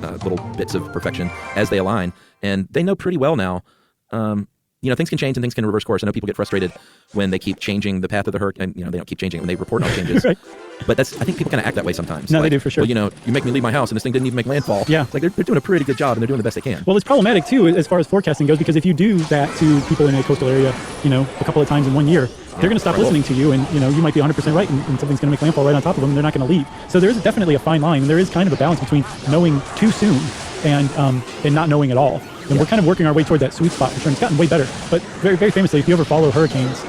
little bits of perfection as they align. And they know pretty well now. Things can change and things can reverse course. I know people get frustrated when they keep changing the path of the hurricane. They don't keep changing it when they report on changes. Right. But I think people kind of act that way sometimes. No, they do for sure. Well, you make me leave my house and this thing didn't even make landfall. Yeah. It's like they're doing a pretty good job and they're doing the best they can. Well, it's problematic too as far as forecasting goes, because if you do that to people in a coastal area, a couple of times in 1 year, they're going to stop listening to you, and you might be 100% right, and something's going to make landfall right on top of them, and they're not going to leave. So there is definitely a fine line, and there is kind of a balance between knowing too soon and not knowing at all. And we're kind of working our way toward that sweet spot for sure. It's gotten way better. But very, very famously, if you ever follow hurricanes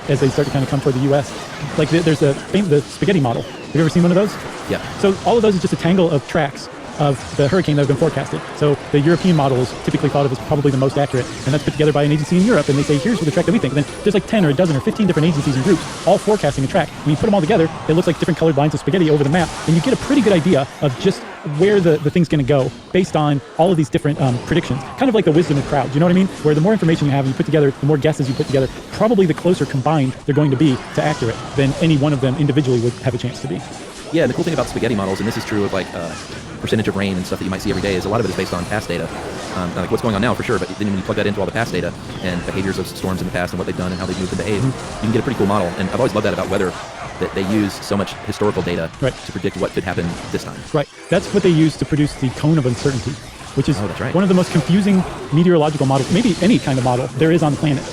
as they start to kind of come toward the U.S., like there's the spaghetti model. Have you ever seen one of those? Yeah. So all of those is just a tangle of tracks of the hurricane that have been forecasted. So the European model is typically thought of as probably the most accurate, and that's put together by an agency in Europe, and they say, here's what the track that we think. And then there's like 10 or a dozen or 15 different agencies and groups all forecasting a track. When you put them all together, it looks like different colored lines of spaghetti over the map, and you get a pretty good idea of just where the thing's going to go based on all of these different predictions. Kind of like the wisdom of crowds, you know what I mean? Where the more information you have and you put together, the more guesses you put together, probably the closer combined they're going to be to accurate than any one of them individually would have a chance to be. Yeah, and the cool thing about spaghetti models, and this is true of like percentage of rain and stuff that you might see every day, is a lot of it is based on past data. Like what's going on now for sure, but then when you plug that into all the past data and behaviors of storms in the past and what they've done and how they've moved and behaved, you can get a pretty cool model. And I've always loved that about weather, that they use so much historical data to predict what could happen this time. Right. That's what they use to produce the cone of uncertainty, which is that's right. one of the most confusing meteorological models, maybe any kind of model there is on the planet.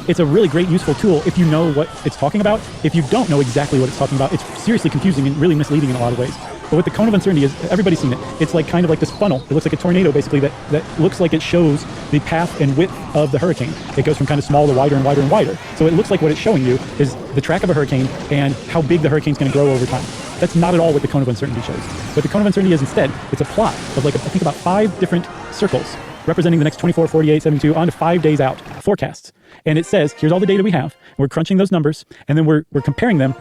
It's a really great, useful tool if you know what it's talking about. If you don't know exactly what it's talking about, it's seriously confusing and really misleading in a lot of ways. But what the cone of uncertainty is, everybody's seen it. It's like kind of like this funnel. It looks like a tornado, basically, that looks like it shows the path and width of the hurricane. It goes from kind of small to wider and wider and wider. So it looks like what it's showing you is the track of a hurricane and how big the hurricane's going to grow over time. That's not at all what the cone of uncertainty shows. What the cone of uncertainty is instead, it's a plot of I think about 5 different circles representing the next 24, 48, 72, on to 5 days out forecasts. And it says, here's all the data we have. We're crunching those numbers, and then we're comparing them